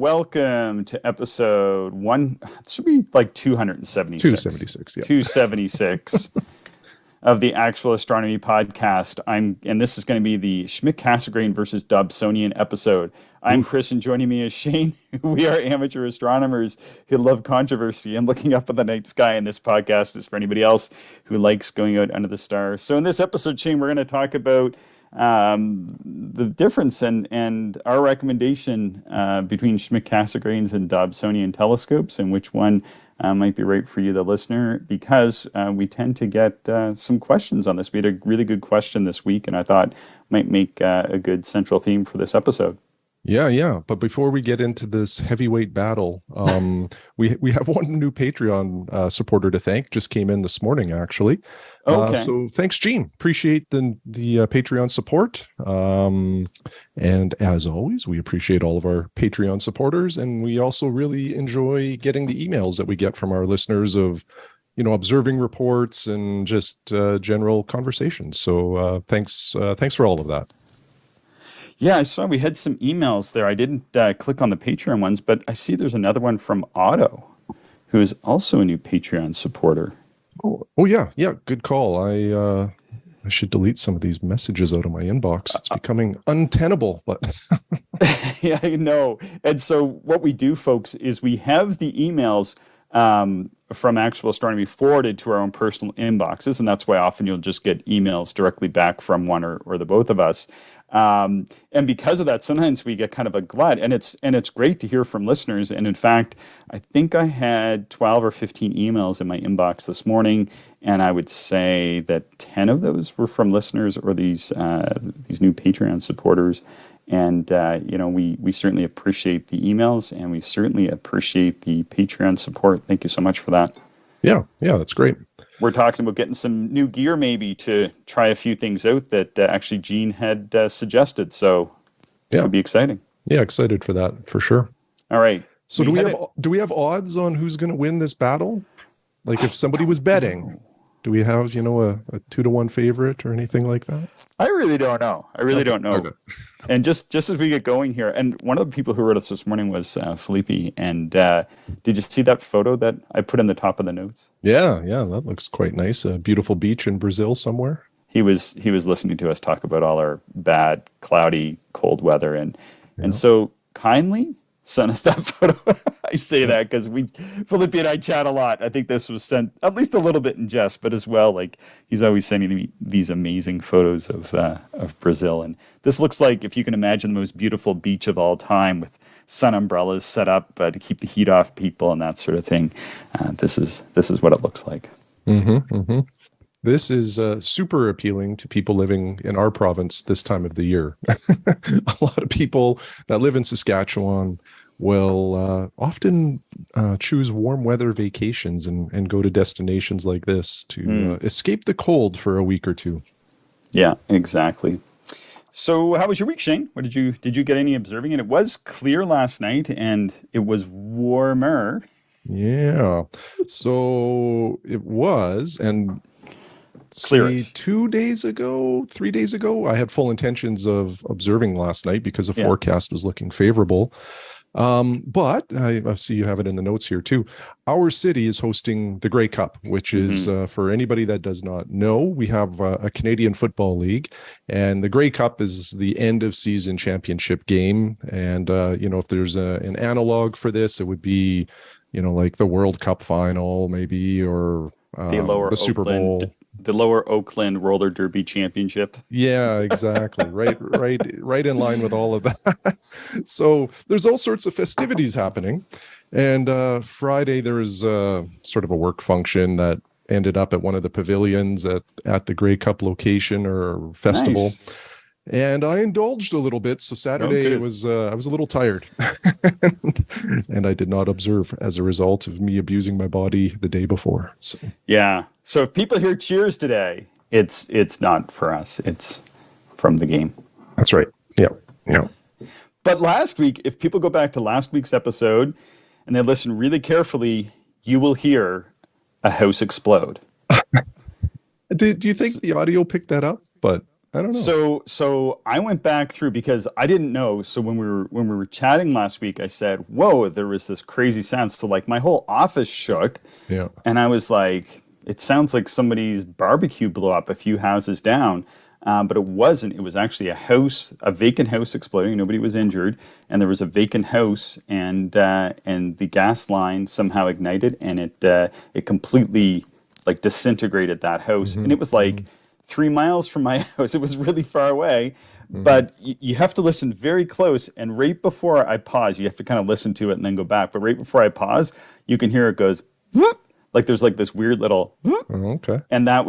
welcome to episode it should be like 276. 276, yeah. 276 of the Actual Astronomy Podcast. And this is going to be the Schmidt Cassegrains versus Dobsonian episode. I'm Chris, and joining me is Shane. We are amateur astronomers who love controversy and looking up at the night sky, and this podcast is for anybody else who likes going out under the stars. So in this episode, Shane, we're going to talk about the difference and our recommendation between Schmidt Cassegrains and Dobsonian telescopes, and which one might be right for you, the listener, because we tend to get some questions on this. We had a really good question this week, and I thought might make a good central theme for this episode. Yeah. But before we get into this heavyweight battle, we have one new Patreon supporter to thank. Just came in this morning, actually. Okay. So thanks, Gene. Appreciate the Patreon support. And as always, we appreciate all of our Patreon supporters, and we also really enjoy getting the emails that we get from our listeners of, observing reports and just general conversations. So thanks for all of that. Yeah, I saw we had some emails there. I didn't click on the Patreon ones, but I see there's another one from Otto, who is also a new Patreon supporter. Oh yeah. Good call. I should delete some of these messages out of my inbox. It's becoming untenable. But yeah, I know. And so what we do, folks, is we have the emails from Actual Astronomy forwarded to our own personal inboxes, and that's why often you'll just get emails directly back from one or the both of us. And because of that, sometimes we get kind of a glut, and it's great to hear from listeners. And in fact, I think I had 12 or 15 emails in my inbox this morning, and I would say that 10 of those were from listeners or these new Patreon supporters. And we certainly appreciate the emails, and we certainly appreciate the Patreon support. Thank you so much for that. Yeah, that's great. We're talking about getting some new gear maybe to try a few things out that actually Gene had suggested. So it would be exciting. Yeah, excited for that, for sure. All right. So do we have odds on who's going to win this battle? Like if somebody was betting, do we have, a 2-1 favorite or anything like that? I really don't know. Don't know. Okay. And just as we get going here, and one of the people who wrote us this morning was Felipe. And did you see that photo that I put in the top of the notes? Yeah, that looks quite nice. A beautiful beach in Brazil somewhere. He was listening to us talk about all our bad, cloudy, cold weather, and so kindly sent us that photo. I say that because Felipe and I chat a lot. I think this was sent at least a little bit in jest, but as well, like he's always sending me these amazing photos of Brazil. And this looks like, if you can imagine, the most beautiful beach of all time with sun umbrellas set up to keep the heat off people and that sort of thing. This is what it looks like. Mm-hmm. This is super appealing to people living in our province this time of the year. A lot of people that live in Saskatchewan will often choose warm weather vacations and go to destinations like this to escape the cold for a week or two. Yeah, exactly. So how was your week, Shane? Did you get any observing? And it was clear last night, and it was warmer. Yeah, so it was, and clear. 3 days ago, I had full intentions of observing last night because the forecast was looking favorable. But I see you have it in the notes here too. Our city is hosting the Grey Cup, which is, for anybody that does not know, we have a Canadian Football League, and the Grey Cup is the end of season championship game. And, if there's an analog for this, it would be, like the World Cup final maybe, or the Super Bowl. The Lower Oakland Roller Derby Championship. Yeah, exactly. Right in line with all of that. So there's all sorts of festivities happening. And Friday there was sort of a work function that ended up at one of the pavilions at the Grey Cup location or festival. Nice. And I indulged a little bit. So Saturday I was a little tired, and I did not observe as a result of me abusing my body the day before. So. Yeah. So if people hear cheers today, it's not for us. It's from the game. That's right. Yeah. But last week, if people go back to last week's episode and they listen really carefully, you will hear a house explode. Do you think the audio picked that up? But I don't know. So I went back through because I didn't know. So when we were chatting last week, I said, "Whoa, there was this crazy sound." So like my whole office shook. Yeah. And I was like, "It sounds like somebody's barbecue blew up a few houses down." But it wasn't. It was actually a vacant house exploding. Nobody was injured, and there was a vacant house, and the gas line somehow ignited, and it completely like disintegrated that house. And it was like 3 miles from my house. It was really far away, but you have to listen very close. And right before I pause, you have to kind of listen to it and then go back. But right before I pause, you can hear it goes, whoop, like there's like this weird little, whoop, Okay. and it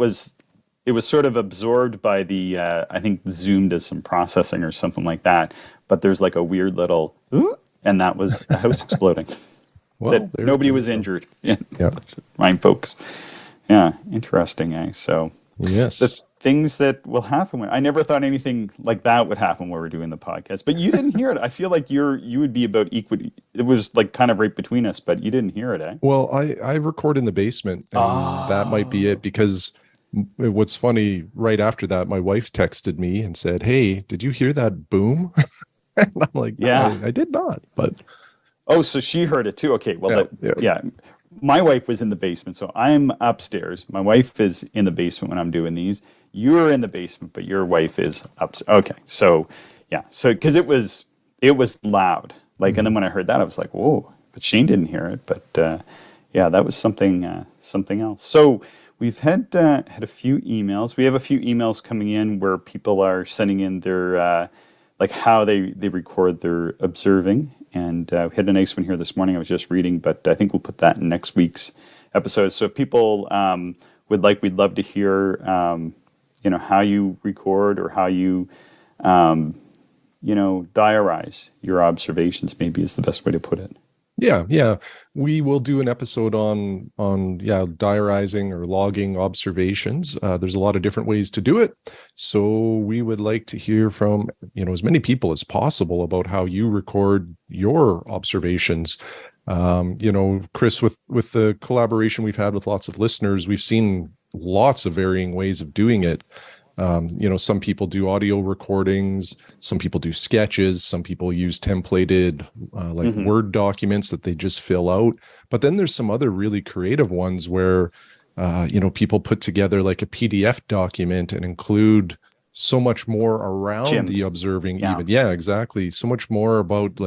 was sort of absorbed by the, I think Zoom does some processing or something like that. But there's like a weird little, whoop, and that was a house exploding. Well, that nobody was injured. Yeah. Fine, folks. Yeah, interesting, eh? So yes, the things that will happen I never thought anything like that would happen when we're doing the podcast. But you didn't hear it. I feel like you would be about equal. It was like kind of right between us, but you didn't hear it, eh? Well, I record in the basement, and that might be it, because what's funny, right after that, my wife texted me and said, "Hey, did you hear that boom?" And I'm like, yeah, I did not, but oh, so she heard it too. Okay, well, yeah. My wife was in the basement, so I'm upstairs. My wife is in the basement when I'm doing these. You're in the basement, but your wife is upstairs. Okay, so yeah, so because it was loud, like, and then when I heard that, I was like, whoa! But Shane didn't hear it. But yeah, that was something else. So we've had a few emails. We have a few emails coming in where people are sending in their like how they record their observing. And we had a nice one here this morning I was just reading, but I think we'll put that in next week's episode. So if people we'd love to hear, how you record or how you, diarize your observations, maybe is the best way to put it. Yeah. We will do an episode on diarizing or logging observations. There's a lot of different ways to do it. So we would like to hear from, as many people as possible about how you record your observations. Chris, with the collaboration we've had with lots of listeners, we've seen lots of varying ways of doing it. Some people do audio recordings, some people do sketches, some people use templated Word documents that they just fill out. But then there's some other really creative ones where, people put together like a PDF document and include so much more around the observing even. Yeah, exactly. So much more about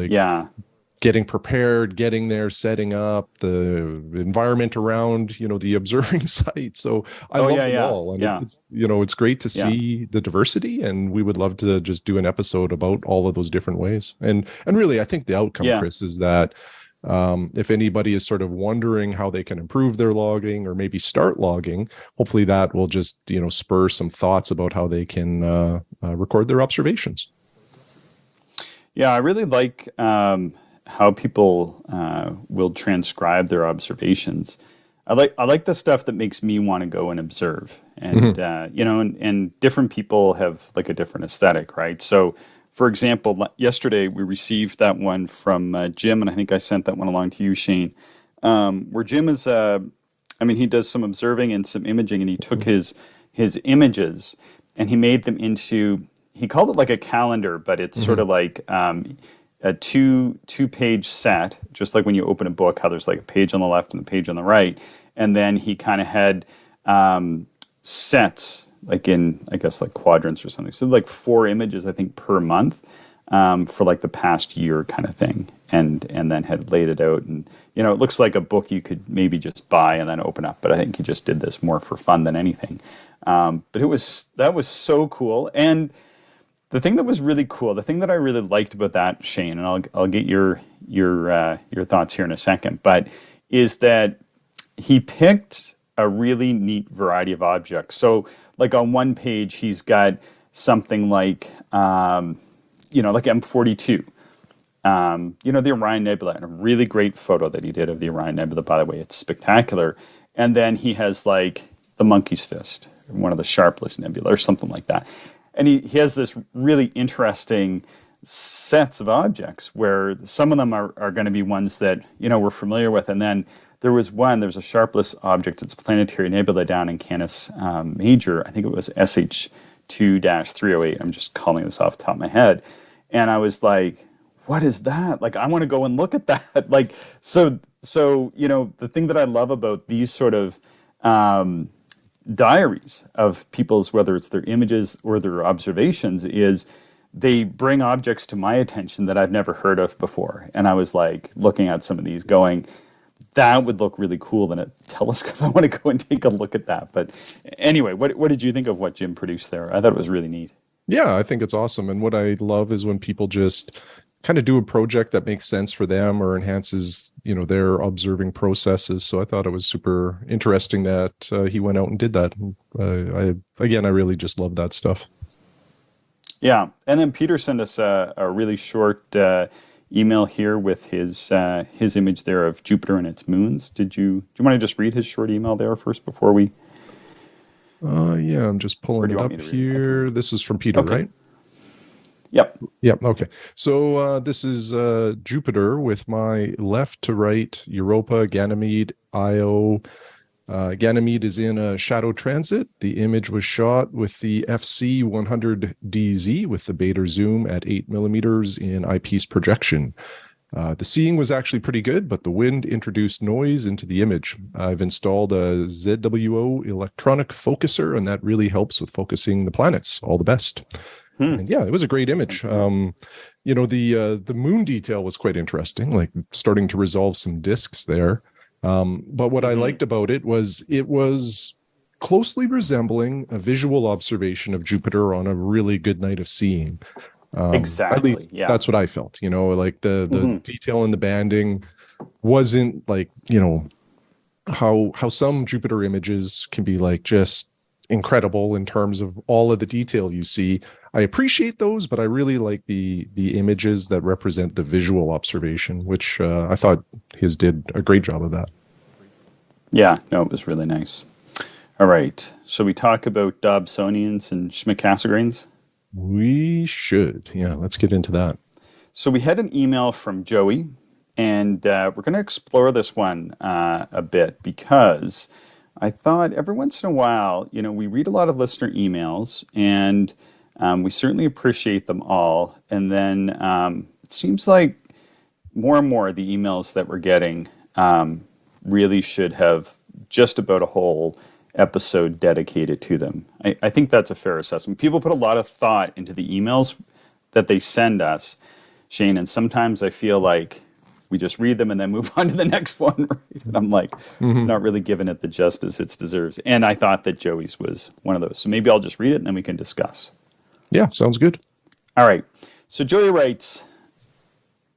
getting prepared, getting there, setting up the environment around, the observing site. So I love them all. And it's great to see the diversity, and we would love to just do an episode about all of those different ways. And really, I think the outcome, Chris, is that if anybody is sort of wondering how they can improve their logging or maybe start logging, hopefully that will just, spur some thoughts about how they can record their observations. Yeah, I really like how people will transcribe their observations. I like the stuff that makes me want to go and observe, and and different people have like a different aesthetic, right? So, for example, yesterday we received that one from Jim, and I think I sent that one along to you, Shane, where Jim is, he does some observing and some imaging, and he took his images and he made them into, he called it like a calendar, but it's sort of like a two-page set, just like when you open a book, how there's like a page on the left and a page on the right. And then he kind of had sets, like in, I guess, like quadrants or something. So like 4 images, I think, per month for like the past year kind of thing. And then had laid it out. And, it looks like a book you could maybe just buy and then open up. But I think he just did this more for fun than anything. But that was so cool. And the thing that was really cool, the thing that I really liked about that, Shane, and I'll get your thoughts here in a second, but is that he picked a really neat variety of objects. So, like on one page, he's got something like, like M42, the Orion Nebula, and a really great photo that he did of the Orion Nebula. By the way, it's spectacular. And then he has like the Monkey's Fist, one of the Sharpless Nebula, or something like that. And he has this really interesting sets of objects where some of them are going to be ones that, we're familiar with. And then there's a Sharpless object. It's a planetary nebula down in Canis Major. I think it was 2-308. I'm just calling this off the top of my head. And I was like, what is that? Like, I want to go and look at that. Like, so, the thing that I love about these sort of diaries of people's, whether it's their images or their observations, is they bring objects to my attention that I've never heard of before. And I was like looking at some of these going, that would look really cool in a telescope. I want to go and take a look at that. But anyway, what did you think of what Jim produced there? I thought it was really neat. Yeah, I think it's awesome. And what I love is when people just kind of do a project that makes sense for them or enhances, their observing processes. So I thought it was super interesting that he went out and did that. I really just love that stuff. Yeah. And then Peter sent us a really short email here with his image there of Jupiter and its moons. Do you want to just read his short email there first before we? Yeah, I'm just pulling it up here. Okay. This is from Peter, okay. Right? Yep. Okay. So this is Jupiter with my left to right Europa, Ganymede, Io. Ganymede is in a shadow transit. The image was shot with the FC 100DZ with the beta zoom at 8 millimeters in eyepiece projection. The seeing was actually pretty good, but the wind introduced noise into the image. I've installed a ZWO electronic focuser, and that really helps with focusing the planets. All the best. And yeah, it was a great image. The moon detail was quite interesting, like starting to resolve some disks there. But what I liked about it was closely resembling a visual observation of Jupiter on a really good night of seeing. Exactly. At least that's what I felt. Like the detail in the banding wasn't like, how some Jupiter images can be like just incredible in terms of all of the detail you see. I appreciate those, but I really like the images that represent the visual observation, which I thought his did a great job of that. Yeah, no, it was really nice. All right, shall we talk about Dobsonians and Schmidt Cassegrains? We should. Yeah, let's get into that. So we had an email from Joey, and we're going to explore this one a bit because I thought every once in a while, we read a lot of listener emails, and we certainly appreciate them all. And then it seems like more and more the emails that we're getting really should have just about a whole episode dedicated to them. I think that's a fair assessment. People put a lot of thought into the emails that they send us, Shane, and sometimes I feel like we just read them and then move on to the next one. Right? And I'm like, it's not really giving it the justice it deserves. And I thought that Joey's was one of those. So maybe I'll just read it and then we can discuss. Yeah, sounds good. All right. So Joey writes,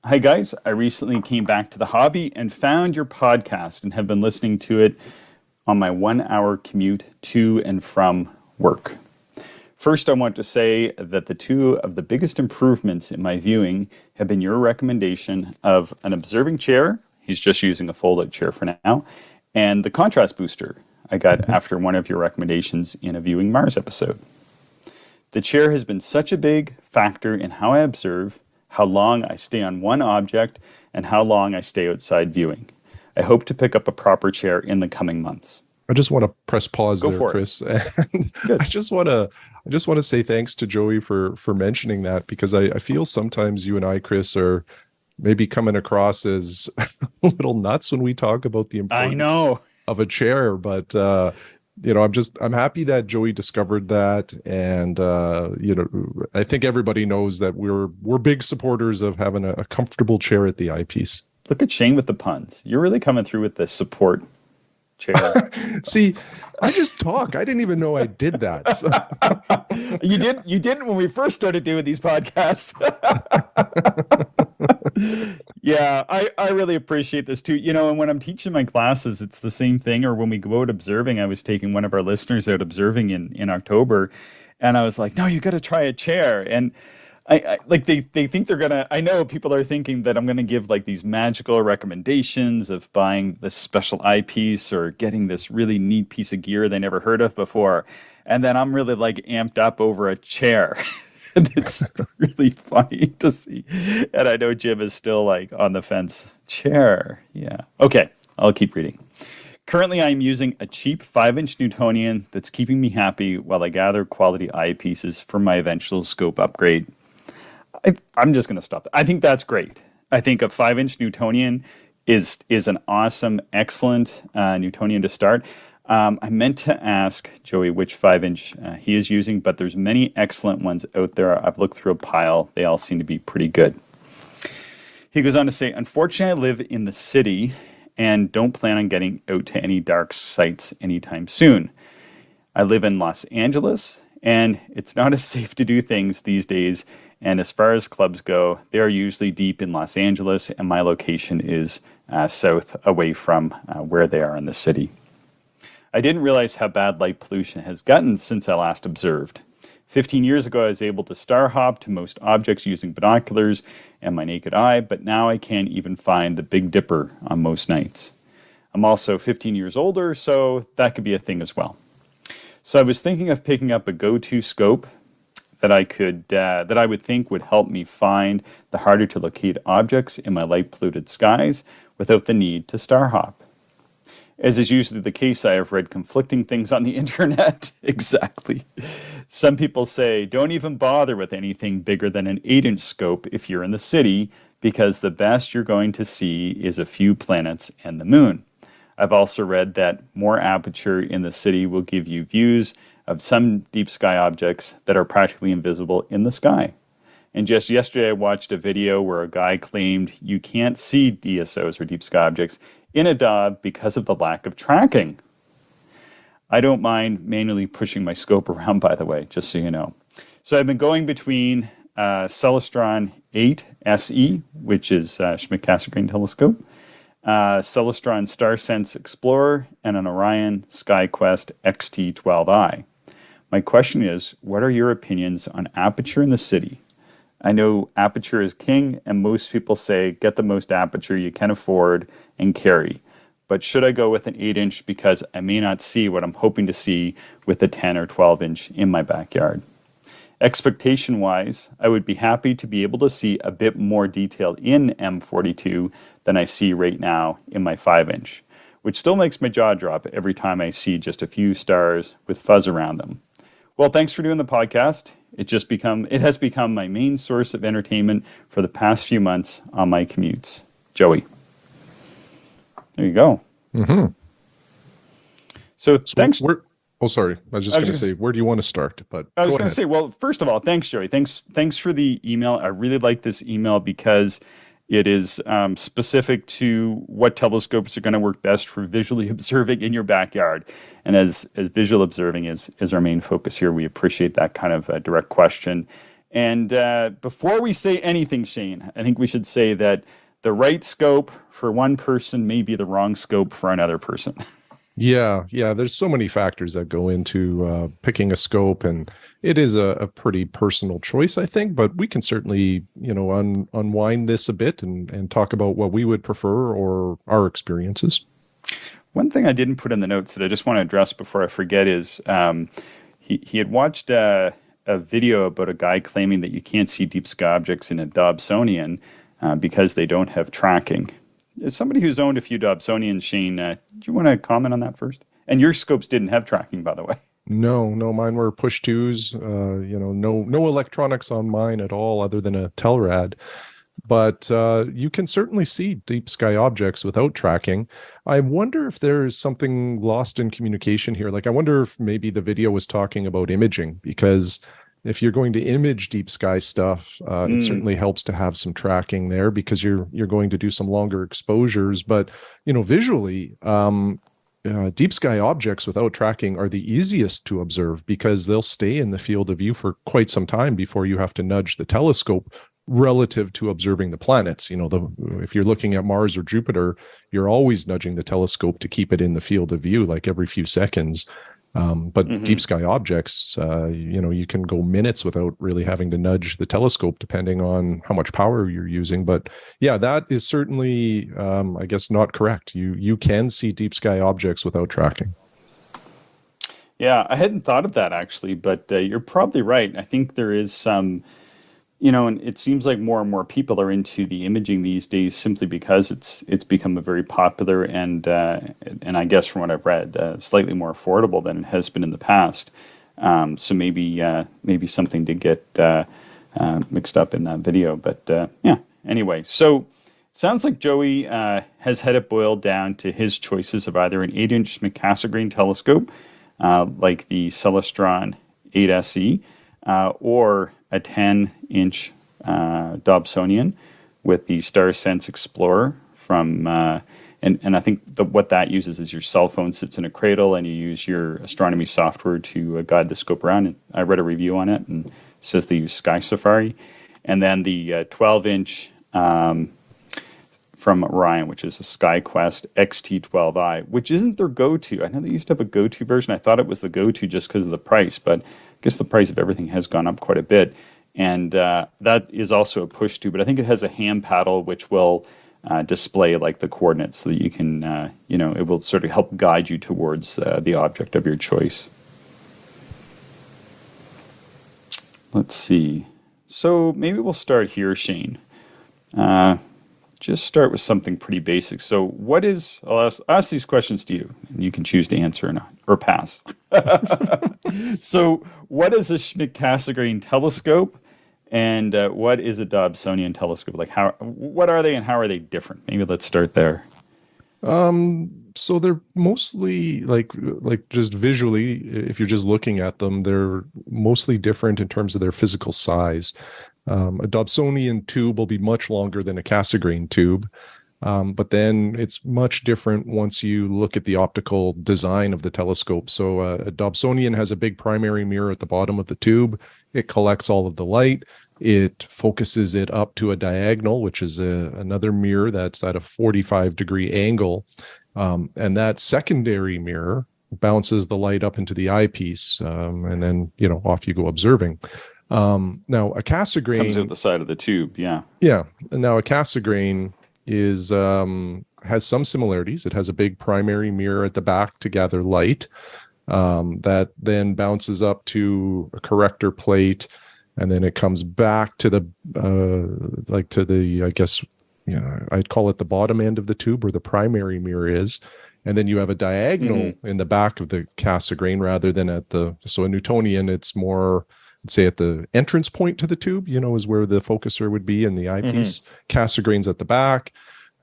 "Hi guys, I recently came back to the hobby and found your podcast and have been listening to it on my 1-hour commute to and from work. First, I want to say that the two of the biggest improvements in my viewing have been your recommendation of an observing chair," he's just using a fold-out chair for now, "and the contrast booster I got after one of your recommendations in a Viewing Mars episode. The chair has been such a big factor in how I observe, how long I stay on one object, and how long I stay outside viewing. I hope to pick up a proper chair in the coming months." I just want to press pause Go there, for Chris. And I just want to say thanks to Joey for mentioning that, because I feel sometimes you and I, Chris, are maybe coming across as a little nuts when we talk about the importance of a chair. But I'm happy that Joey discovered that, and I think everybody knows that we're big supporters of having a comfortable chair at the eyepiece. Look at Shane with the puns. You're really coming through with the support chair. See, I just talk. I didn't even know I did that. So. You didn't when we first started doing these podcasts. Yeah, I really appreciate this too. And when I'm teaching my classes, it's the same thing. Or when we go out observing, I was taking one of our listeners out observing in October, and I was like, "No, you got to try a chair." And I like they think they're gonna. I know people are thinking that I'm gonna give like these magical recommendations of buying this special eyepiece or getting this really neat piece of gear they never heard of before, and then I'm really like amped up over a chair. And it's really funny to see. And I know Jim is still like on the fence. Chair, yeah. Okay, I'll keep reading. Currently, I'm using a cheap 5-inch Newtonian that's keeping me happy while I gather quality eyepieces for my eventual scope upgrade. I'm just going to stop. I think that's great. I think a 5-inch Newtonian is an awesome, excellent Newtonian to start. I meant to ask Joey which 5-inch he is using, but there's many excellent ones out there. I've looked through a pile. They all seem to be pretty good. He goes on to say, unfortunately, I live in the city and don't plan on getting out to any dark sites anytime soon. I live in Los Angeles, and it's not as safe to do things these days. And as far as clubs go, they are usually deep in Los Angeles, and my location is south away from where they are in the city. I didn't realize how bad light pollution has gotten since I last observed. 15 years ago, I was able to star hop to most objects using binoculars and my naked eye, but now I can't even find the Big Dipper on most nights. I'm also 15 years older, so that could be a thing as well. So I was thinking of picking up a go-to scope that I would think would help me find the harder to locate objects in my light polluted skies without the need to star hop. As is usually the case, I have read conflicting things on the internet. Exactly. Some people say, don't even bother with anything bigger than an 8-inch scope if you're in the city, because the best you're going to see is a few planets and the moon. I've also read that more aperture in the city will give you views of some deep sky objects that are practically invisible in the sky. And just yesterday, I watched a video where a guy claimed you can't see DSOs or deep sky objects in a Dob because of the lack of tracking. I don't mind manually pushing my scope around, by the way, just so you know. So I've been going between Celestron 8 SE, which is Schmidt Cassegrains telescope, Celestron StarSense Explorer, and an Orion SkyQuest XT12i. My question is, what are your opinions on aperture in the city? I know aperture is king, and most people say get the most aperture you can afford and carry. But should I go with an 8-inch because I may not see what I'm hoping to see with a 10 or 12-inch in my backyard? Expectation-wise, I would be happy to be able to see a bit more detail in M42 than I see right now in my 5-inch, which still makes my jaw drop every time I see just a few stars with fuzz around them. Well, thanks for doing the podcast. It has become my main source of entertainment for the past few months on my commutes. Joey. There you go. Mm-hmm. So thanks. Sorry. I was just going to say, where do you want to start? But I was going to say, well, first of all, thanks, Joey. Thanks for the email. I really like this email because it is specific to what telescopes are going to work best for visually observing in your backyard. And as visual observing is our main focus here, we appreciate that kind of direct question. And before we say anything, Shane, I think we should say that the right scope for one person may be the wrong scope for another person. Yeah. There's so many factors that go into picking a scope, and it is a pretty personal choice, I think. But we can certainly, unwind this a bit and talk about what we would prefer or our experiences. One thing I didn't put in the notes that I just want to address before I forget is he had watched a video about a guy claiming that you can't see deep sky objects in a Dobsonian because they don't have tracking. As somebody who's owned a few Dobsonians, Shane, do you want to comment on that first? And your scopes didn't have tracking, by the way. No, mine were push twos. No electronics on mine at all, other than a Telrad. But you can certainly see deep sky objects without tracking. I wonder if there's something lost in communication here. Like, I wonder if maybe the video was talking about imaging, because if you're going to image deep sky stuff, it certainly helps to have some tracking there, because you're going to do some longer exposures. But visually, deep sky objects without tracking are the easiest to observe, because they'll stay in the field of view for quite some time before you have to nudge the telescope relative to observing the planets. If you're looking at Mars or Jupiter, you're always nudging the telescope to keep it in the field of view, like every few seconds. But deep sky objects, you can go minutes without really having to nudge the telescope, depending on how much power you're using. But yeah, that is certainly, I guess, not correct. You can see deep sky objects without tracking. Yeah, I hadn't thought of that actually, but you're probably right. I think there is some and it seems like more and more people are into the imaging these days simply because it's become a very popular and I guess from what I've read, slightly more affordable than it has been in the past. So maybe something did get mixed up in that video, but yeah. Anyway, so sounds like Joey has had it boiled down to his choices of either an 8-inch Schmidt Cassegrain telescope, like the Celestron 8SE, or a 10-inch Dobsonian with the StarSense Explorer from, and I think what that uses is your cell phone sits in a cradle and you use your astronomy software to guide the scope around. And I read a review on it and it says they use Sky Safari. And then the 12-inch from Orion, which is a SkyQuest XT12i, which isn't their go-to. I know they used to have a go-to version. I thought it was the go-to just because of the price, but I guess the price of everything has gone up quite a bit. And that is also a push to, but I think it has a hand paddle which will display like the coordinates so that you can, it will sort of help guide you towards the object of your choice. Let's see. So maybe we'll start here, Shane. Just start with something pretty basic. So I'll ask these questions to you, and you can choose to answer or not, or pass. So what is a Schmidt Cassegrain telescope, and what is a Dobsonian telescope? Like what are they and how are they different? Maybe let's start there. So they're mostly like just visually, if you're just looking at them, they're mostly different in terms of their physical size. A Dobsonian tube will be much longer than a Cassegrain tube, but then it's much different once you look at the optical design of the telescope. So a Dobsonian has a big primary mirror at the bottom of the tube. It collects all of the light. It focuses it up to a diagonal, which is another mirror that's at a 45-degree angle. And that secondary mirror bounces the light up into the eyepiece, and then, off you go observing. Now a Cassegrain comes out the side of the tube. Yeah. Yeah. And now a Cassegrain is, has some similarities. It has a big primary mirror at the back to gather light, that then bounces up to a corrector plate. And then it comes back to the, I guess, I'd call it the bottom end of the tube where the primary mirror is. And then you have a diagonal in the back of the Cassegrain rather than so a Newtonian, it's more, let's say at the entrance point to the tube, is where the focuser would be in the eyepiece. Cassegrain's at the back.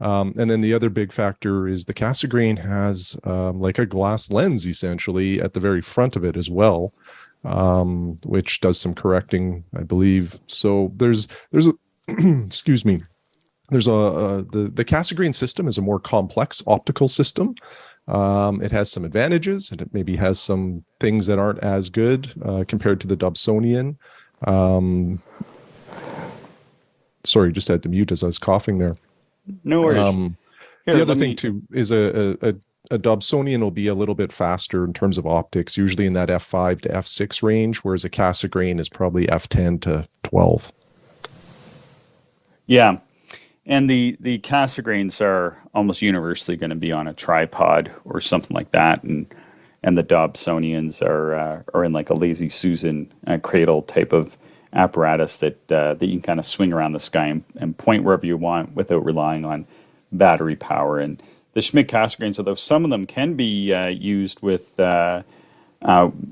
And then the other big factor is the Cassegrain has like a glass lens essentially at the very front of it as well, which does some correcting, I believe. So there's excuse me. The Cassegrain system is a more complex optical system. It has some advantages, and it maybe has some things that aren't as good compared to the Dobsonian. Sorry, just had to mute as I was coughing there. No worries. The other thing too is a Dobsonian will be a little bit faster in terms of optics, usually in that f5 to f6 range, whereas a Cassegrain is probably f10 to 12. Yeah. And the Cassegrains are almost universally going to be on a tripod or something like that, and the Dobsonians are in like a Lazy Susan cradle type of apparatus that you can kind of swing around the sky and point wherever you want without relying on battery power. And the Schmidt Cassegrains, although some of them can be used with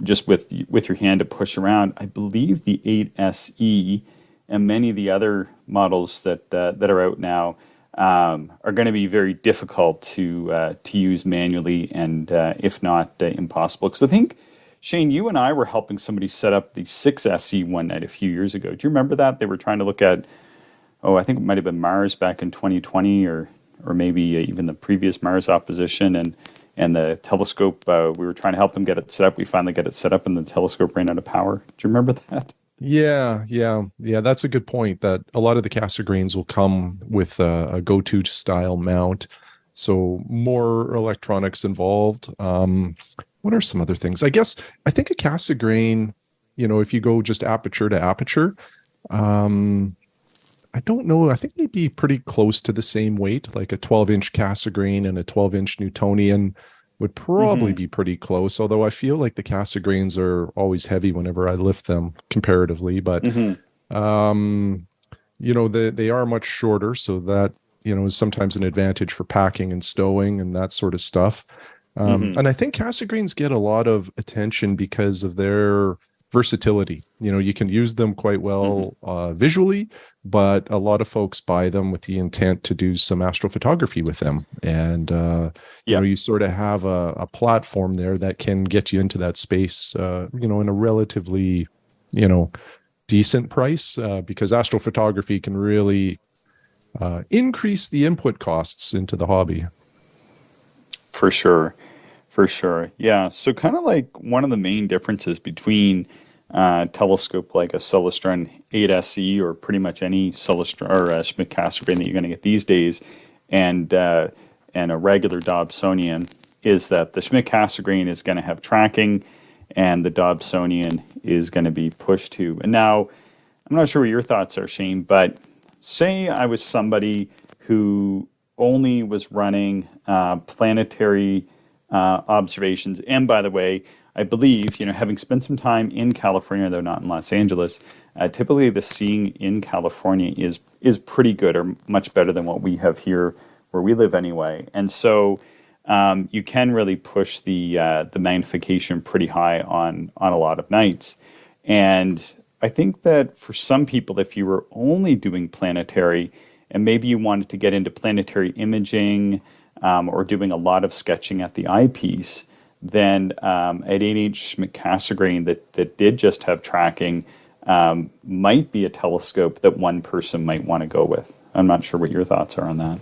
just with your hand to push around, I believe the 8SE and many of the other models that are out now are going to be very difficult to use manually, and if not impossible. Because I think, Shane, you and I were helping somebody set up the 6SE one night a few years ago. Do you remember that? They were trying to look at, I think it might have been Mars back in 2020, or maybe even the previous Mars opposition, and the telescope, we were trying to help them get it set up. We finally got it set up, and the telescope ran out of power. Do you remember that? Yeah. That's a good point, that a lot of the Cassegrains will come with a go-to style mount. So more electronics involved. What are some other things? I think a Cassegrain, if you go just aperture to aperture, I don't know. I think they'd be pretty close to the same weight, like a 12-inch Cassegrain and a 12-inch Newtonian would probably be pretty close, although I feel like the Cassegrains are always heavy whenever I lift them comparatively. But They are much shorter, so that is sometimes an advantage for packing and stowing and that sort of stuff. And I think Cassegrains get a lot of attention because of their versatility. You can use them quite well visually, but a lot of folks buy them with the intent to do some astrophotography with them. And, you sort of have a platform there that can get you into that space, in a relatively, decent price, because astrophotography can really increase the input costs into the hobby. For sure. For sure. Yeah. So kind of like one of the main differences between telescope like a Celestron 8SE or pretty much any Celestron or a Schmidt Cassegrain that you're going to get these days and a regular Dobsonian is that the Schmidt Cassegrain is going to have tracking and the Dobsonian is going to be push to. And now, I'm not sure what your thoughts are, Shane, but say I was somebody who only was running planetary observations. And by the way, I believe, having spent some time in California, though not in Los Angeles, typically the seeing in California is pretty good or much better than what we have here where we live anyway. And so you can really push the magnification pretty high on a lot of nights. And I think that for some people, if you were only doing planetary and maybe you wanted to get into planetary imaging or doing a lot of sketching at the eyepiece, then an 8-inch Schmidt Cassegrain that did just have tracking might be a telescope that one person might want to go with. I'm not sure what your thoughts are on that.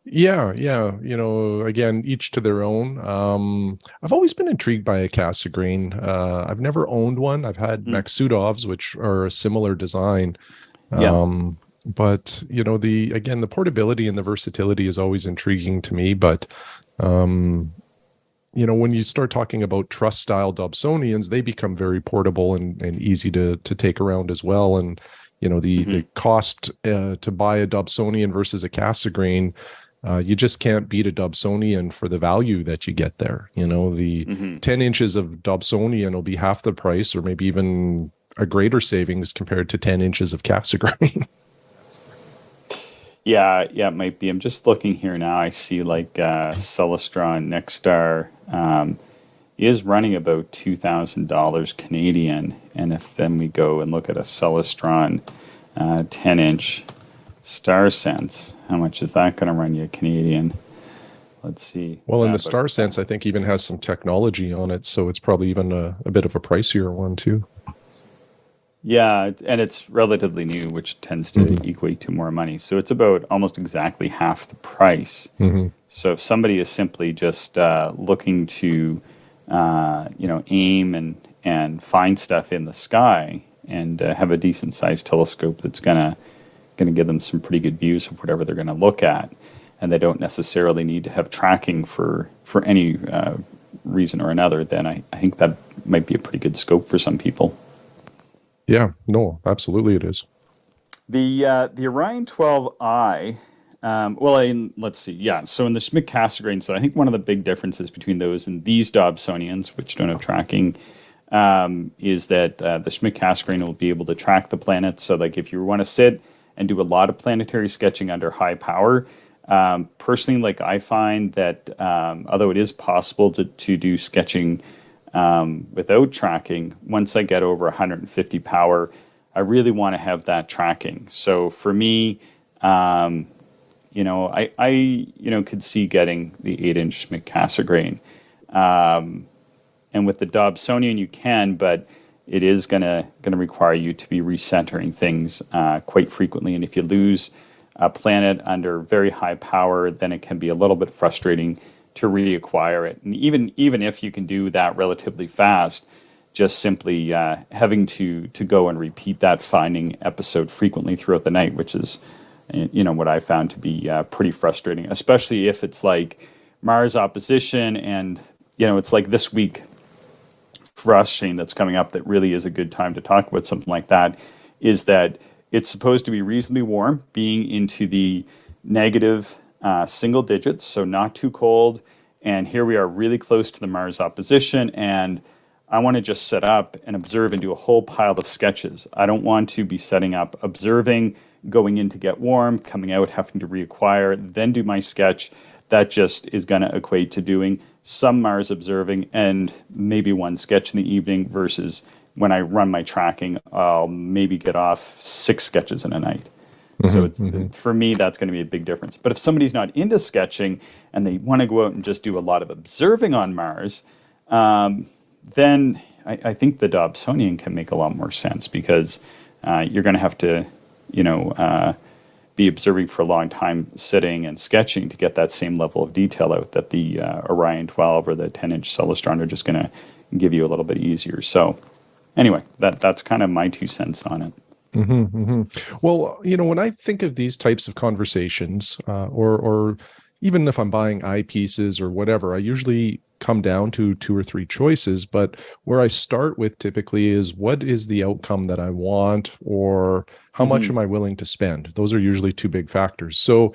Yeah. Again, each to their own. I've always been intrigued by a Cassegrain. I've never owned one. I've had Maksudovs, which are a similar design. But the portability and the versatility is always intriguing to me. But when you start talking about truss style Dobsonians, they become very portable and easy to take around as well. And the cost to buy a Dobsonian versus a Cassegrain, you just can't beat a Dobsonian for the value that you get there. The 10 inches of Dobsonian will be half the price or maybe even a greater savings compared to 10 inches of Cassegrain. Yeah, it might be. I'm just looking here now. I see like Celestron Nexstar is running about $2,000 Canadian. And if then we go and look at a Celestron 10-inch Star Sense, how much is that going to run you Canadian? Let's see. Well, and the Star Sense, I think, even has some technology on it, so it's probably even a bit of a pricier one too. Yeah, and it's relatively new, which tends to equate to more money. So it's about almost exactly half the price. So if somebody is simply just looking to, aim and find stuff in the sky and have a decent sized telescope that's gonna give them some pretty good views of whatever they're going to look at, and they don't necessarily need to have tracking for any reason or another, then I think that might be a pretty good scope for some people. Yeah, no, absolutely it is. The Orion 12I, let's see. Yeah, so in the Schmidt Cassegrain, so I think one of the big differences between those and these Dobsonians, which don't have tracking, is that the Schmidt Cassegrain will be able to track the planets. So like if you want to sit and do a lot of planetary sketching under high power, personally, like I find that although it is possible to do sketching without tracking, once I get over 150 power, I really want to have that tracking. So for me, I could see getting the 8-inch Schmidt Cassegrain. And with the Dobsonian you can, but it is gonna require you to be recentering things quite frequently. And if you lose a planet under very high power, then it can be a little bit frustrating to reacquire it. And even if you can do that relatively fast, just simply having to go and repeat that finding episode frequently throughout the night, which is what I found to be pretty frustrating, especially if it's like Mars opposition and it's like this week for us, Shane, that's coming up that really is a good time to talk about something like that, is that it's supposed to be reasonably warm, being into the negative single digits, so not too cold. And here we are really close to the Mars opposition, and I want to just set up and observe and do a whole pile of sketches. I don't want to be setting up, observing, going in to get warm, coming out, having to reacquire, then do my sketch. That just is going to equate to doing some Mars observing and maybe one sketch in the evening, versus when I run my tracking, I'll maybe get off 6 sketches in a night. So for me, that's going to be a big difference. But if somebody's not into sketching and they want to go out and just do a lot of observing on Mars, then I think the Dobsonian can make a lot more sense, because you're going to have to, be observing for a long time, sitting and sketching to get that same level of detail out that the Orion 12 or the 10-inch Celestron are just going to give you a little bit easier. So anyway, that's kind of my 2 cents on it. Well, when I think of these types of conversations, or even if I'm buying eyepieces or whatever, I usually come down to 2 or 3 choices. But where I start with typically is, what is the outcome that I want, or how much am I willing to spend? Those are usually 2 big factors. So,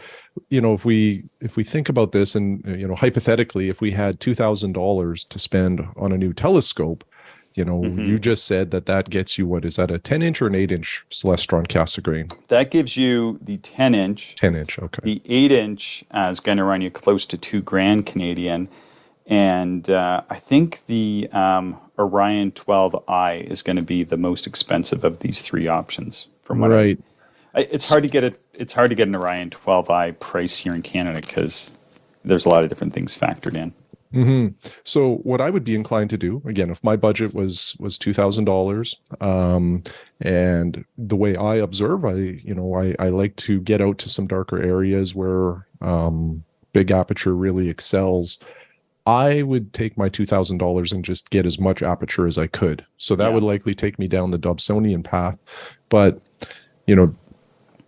if we think about this, and hypothetically, if we had $2,000 to spend on a new telescope, you just said that gets you, what is that, a 10-inch or an 8-inch Celestron Cassegrain? That gives you the 10-inch. 10-inch, okay. The 8-inch is going to run you close to $2,000 Canadian. And I think the Orion 12i is going to be the most expensive of these 3 options. From what it's hard to get It's hard to get an Orion 12i price here in Canada, because there's a lot of different things factored in. So what I would be inclined to do, again, if my budget was $2,000, and the way I observe, I like to get out to some darker areas where big aperture really excels. I would take my $2,000 and just get as much aperture as I could. So that would likely take me down the Dobsonian path. But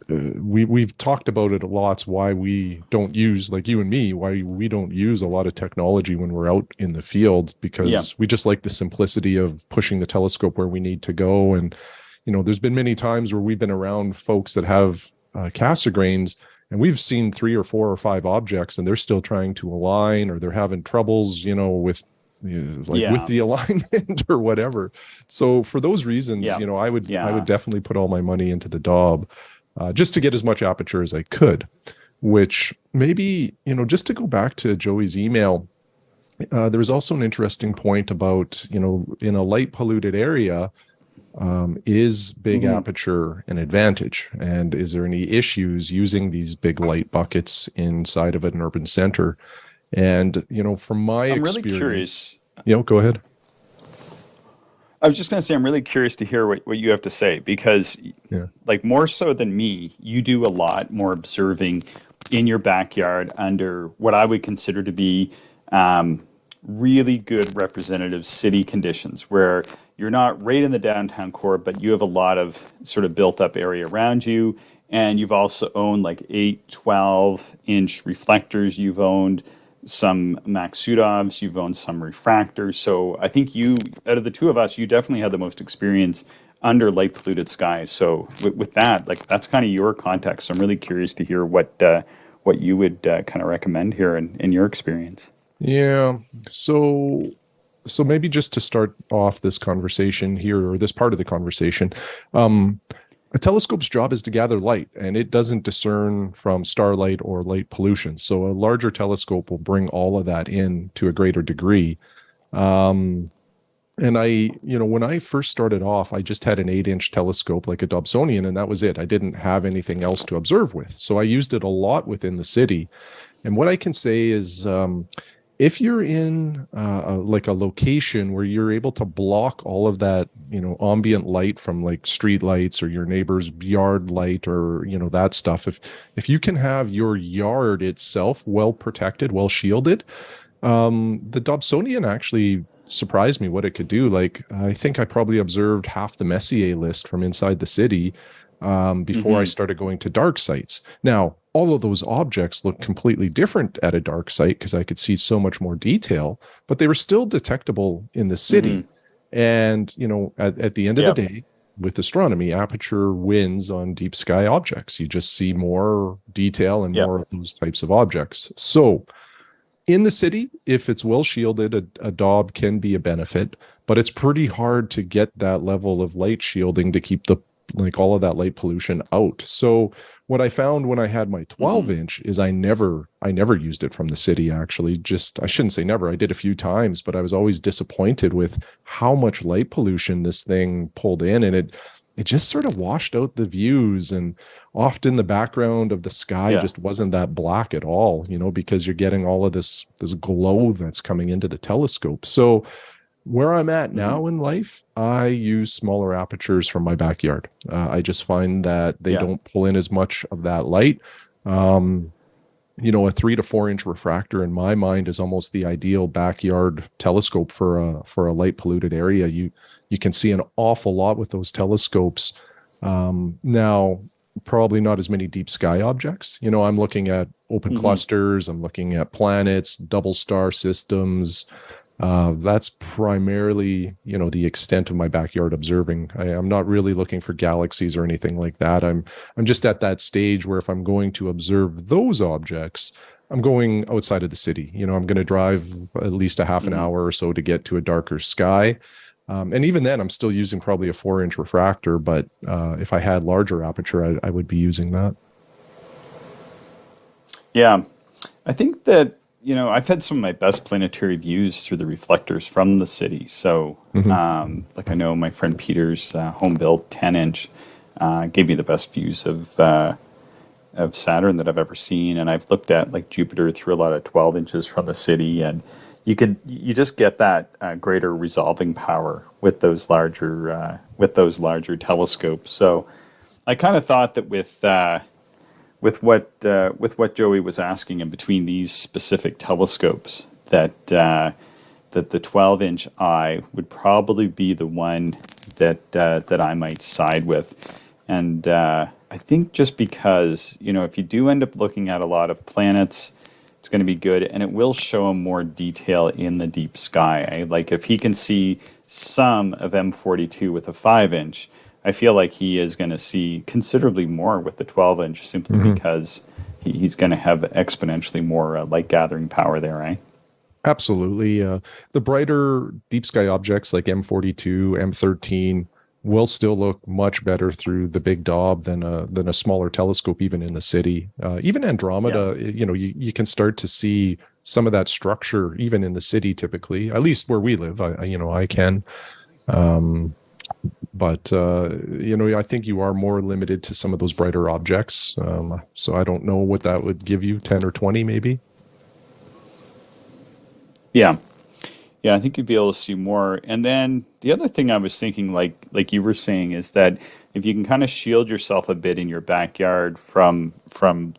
we've talked about it a lot, why we don't use, like you and me, why we don't use a lot of technology when we're out in the field, because we just like the simplicity of pushing the telescope where we need to go. And there's been many times where we've been around folks that have Cassegrains, and we've seen 3 or 4 or 5 objects, and they're still trying to align, or they're having troubles with with the alignment or whatever. So for those reasons, I would definitely put all my money into the Dob, just to get as much aperture as I could. Which maybe, just to go back to Joey's email, there was also an interesting point about, in a light polluted area, is big aperture an advantage? And is there any issues using these big light buckets inside of an urban center? And, from my experience, really curious. Go ahead. I was just going to say, I'm really curious to hear what you have to say, because like, more so than me, you do a lot more observing in your backyard under what I would consider to be really good representative city conditions, where you're not right in the downtown core, but you have a lot of sort of built up area around you. And you've also owned like 8, 12-inch reflectors. You've owned some Maksudovs, you've owned some refractors. So I think out of the 2 of us, you definitely had the most experience under light polluted skies. So with that, like, that's kind of your context. So I'm really curious to hear what you would kind of recommend here in your experience. Yeah. So maybe just to start off this conversation here, or this part of the conversation, a telescope's job is to gather light, and it doesn't discern from starlight or light pollution. So a larger telescope will bring all of that in to a greater degree. And when I first started off, I just had an 8-inch telescope, like a Dobsonian, and that was it. I didn't have anything else to observe with. So I used it a lot within the city. And what I can say is, if you're in like a location where you're able to block all of that, ambient light from like street lights or your neighbor's yard light, or, that stuff, if you can have your yard itself well protected, well shielded, the Dobsonian actually surprised me what it could do. Like, I think I probably observed half the Messier list from inside the city before I started going to dark sites. Now, all of those objects look completely different at a dark site, because I could see so much more detail, but they were still detectable in the city. And, at the end of the day, with astronomy, aperture wins on deep sky objects. You just see more detail and more of those types of objects. So In the city, if it's well shielded, a daub can be a benefit, but it's pretty hard to get that level of light shielding to keep the all of that light pollution out. So what I found when I had my 12-inch is I never used it from the city. Actually, I shouldn't say never. I did a few times, but I was always disappointed with how much light pollution this thing pulled in, and it just sort of washed out the views, and often the background of the sky just wasn't that black at all, because you're getting all of this glow that's coming into the telescope. So where I'm at now in life, I use smaller apertures from my backyard. I just find that they don't pull in as much of that light. A 3 to 4 inch refractor in my mind is almost the ideal backyard telescope for a light polluted area. You can see an awful lot with those telescopes. Now, probably not as many deep sky objects. I'm looking at open clusters. I'm looking at planets, double star systems. That's primarily, the extent of my backyard observing. I'm not really looking for galaxies or anything like that. I'm just at that stage where if I'm going to observe those objects, I'm going outside of the city. I'm going to drive at least a half an hour or so to get to a darker sky. And even then, I'm still using probably a 4-inch refractor. But if I had larger aperture, I would be using that. Yeah, I think that I've had some of my best planetary views through the reflectors from the city. So, I know my friend Peter's home-built 10-inch gave me the best views of Saturn that I've ever seen, and I've looked at Jupiter through a lot of 12 inches from the city, and you just get that greater resolving power with those larger telescopes. So, I kind of thought that with what Joey was asking in between these specific telescopes, that the 12-inch eye would probably be the one that I might side with, and I think just because if you do end up looking at a lot of planets, it's going to be good, and it will show him more detail in the deep sky. Like if he can see some of M42 with a 5-inch. I feel like he is going to see considerably more with the 12-inch simply because he's going to have exponentially more light gathering power there, right? Absolutely. The brighter deep sky objects like M42, M13 will still look much better through the big Dob than a smaller telescope, even in the city. Even Andromeda, you can start to see some of that structure even in the city typically, at least where we live. I can. But I think you are more limited to some of those brighter objects. So I don't know what that would give you, 10 or 20 maybe. Yeah, I think you'd be able to see more. And then the other thing I was thinking, like you were saying, is that if you can kind of shield yourself a bit in your backyard from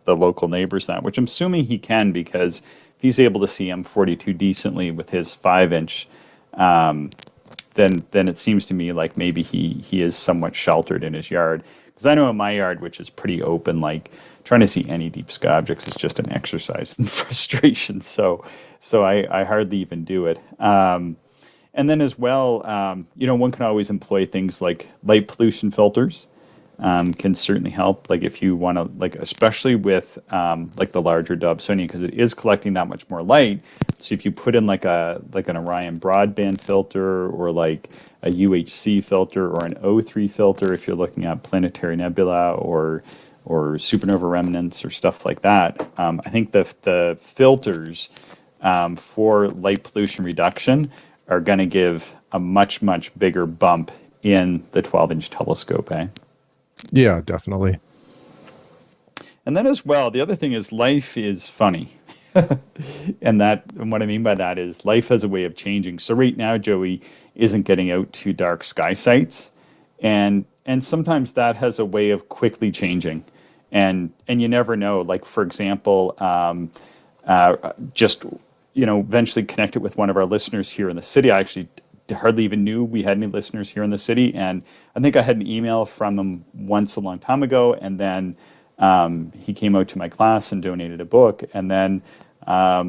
the local neighbors, which I'm assuming he can, because if he's able to see M42 decently with his 5-inch, then it seems to me like maybe he is somewhat sheltered in his yard. Because I know in my yard, which is pretty open, trying to see any deep sky objects is just an exercise in frustration. So I hardly even do it. And then as well, one can always employ things like light pollution filters. Can certainly help. If you want to, especially with the larger Dobsonian, because it is collecting that much more light. So if you put in an Orion broadband filter, or a UHC filter, or an O3 filter, if you're looking at planetary nebula or supernova remnants or stuff like that, I think the filters for light pollution reduction are going to give a much, much bigger bump in the 12-inch telescope, eh? Yeah, definitely. And then as well, the other thing is life is funny. And what I mean by that is life has a way of changing. So right now, Joey isn't getting out to dark sky sites. And sometimes that has a way of quickly changing. And you never know. For example, eventually connected with one of our listeners here in the city. I actually hardly even knew we had any listeners here in the city, and I think I had an email from him once a long time ago, and then he came out to my class and donated a book, and then I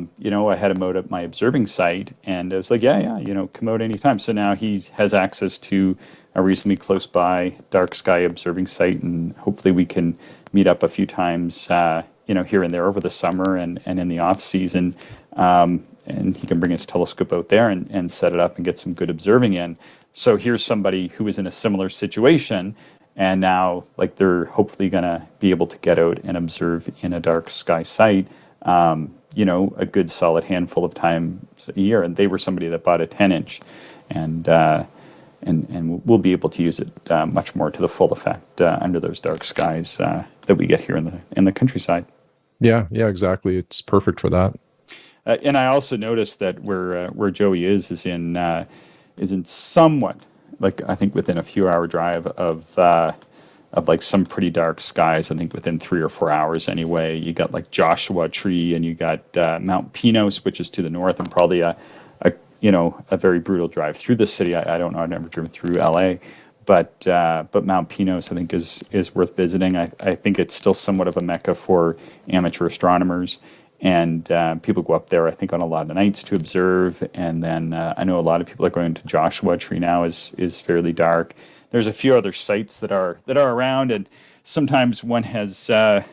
had him out at my observing site, and I was like, yeah, come out anytime. So now he has access to a reasonably close by dark sky observing site, and hopefully we can meet up a few times here and there over the summer and in the off season. and he can bring his telescope out there and set it up and get some good observing in. So here's somebody who is in a similar situation, and now like they're hopefully going to be able to get out and observe in a dark sky site, a good solid handful of times a year. And they were somebody that bought a 10-inch, and we'll be able to use it much more to the full effect under those dark skies that we get here in the countryside. Yeah, exactly. It's perfect for that. And I also noticed that where Joey is in somewhat, like I think within a few hour drive of like some pretty dark skies. I think within 3 or 4 hours anyway. You got like Joshua Tree, and you got Mount Pinos, which is to the north, and probably a very brutal drive through the city. I don't know. I've never driven through LA, but Mount Pinos I think is worth visiting. I think it's still somewhat of a mecca for amateur astronomers. And people go up there, I think, on a lot of nights to observe. And then I know a lot of people are going to Joshua Tree now. is fairly dark. There's a few other sites that are around, and sometimes one has a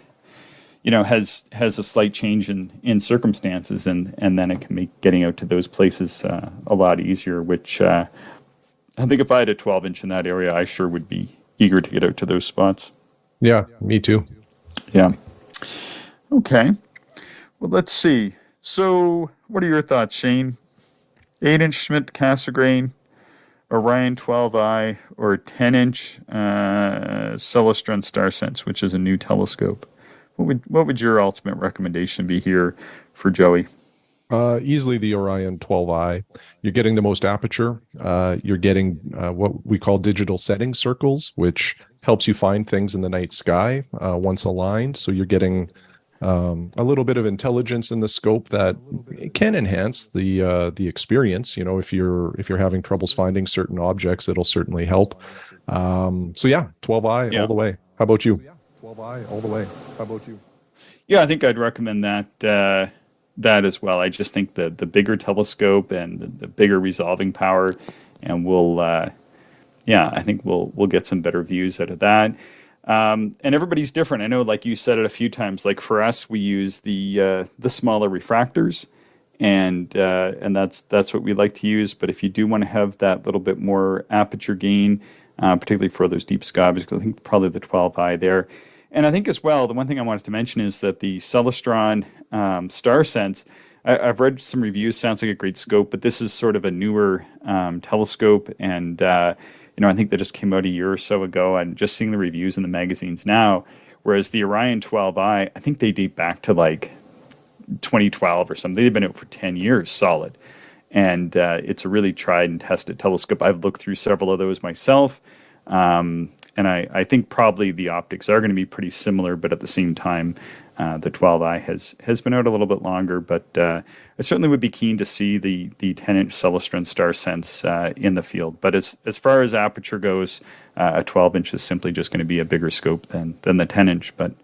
slight change in circumstances, and then it can make getting out to those places a lot easier. Which I think if I had a 12-inch in that area, I sure would be eager to get out to those spots. Yeah, me too. Yeah. Okay. Well, let's see. So, what are your thoughts, Shane? 8-inch Schmidt Cassegrain, Orion 12I, or 10-inch Celestron StarSense, which is a new telescope? What would your ultimate recommendation be here for Joey? Easily the Orion 12I. You're getting the most aperture. You're getting what we call digital setting circles, which helps you find things in the night sky once aligned. So you're getting a little bit of intelligence in the scope that can enhance the experience. If you're having troubles finding certain objects, it'll certainly help. 12i all the way. How about you? 12i all the way. How about you? Yeah, I think I'd recommend that as well. I just think the bigger telescope and the bigger resolving power, and I think we'll get some better views out of that. And everybody's different. I know, like you said it a few times. Like for us, we use the smaller refractors, and that's what we like to use. But if you do want to have that little bit more aperture gain, particularly for those deep sky objects, I think probably the 12i there. And I think as well, the one thing I wanted to mention is that the Celestron StarSense, I've read some reviews. Sounds like a great scope, but this is sort of a newer telescope, and I think that just came out a year or so ago, and just seeing the reviews in the magazines now, whereas the Orion 12i, I think they date back to like 2012 or something. They've been out for 10 years solid. And it's a really tried and tested telescope. I've looked through several of those myself. And I think probably the optics are going to be pretty similar, but at the same time, the 12i has been out a little bit longer. But I certainly would be keen to see the 10-inch Celestron StarSense in the field. But as far as aperture goes, a 12-inch is simply just going to be a bigger scope than the 10-inch. But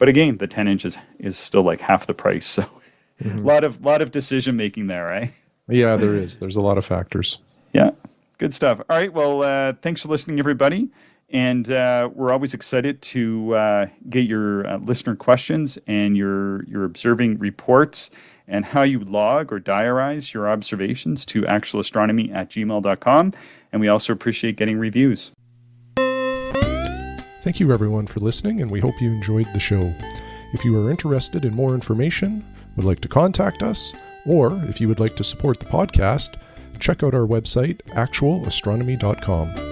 again, the 10-inch is still like half the price. So a lot of decision making there, right? Yeah, there is. There's a lot of factors. Yeah, good stuff. All right, well, thanks for listening, everybody. And we're always excited to get your listener questions and your observing reports and how you log or diarize your observations to actualastronomy@gmail.com. And we also appreciate getting reviews. Thank you, everyone, for listening, and we hope you enjoyed the show. If you are interested in more information, would like to contact us, or if you would like to support the podcast, check out our website, actualastronomy.com.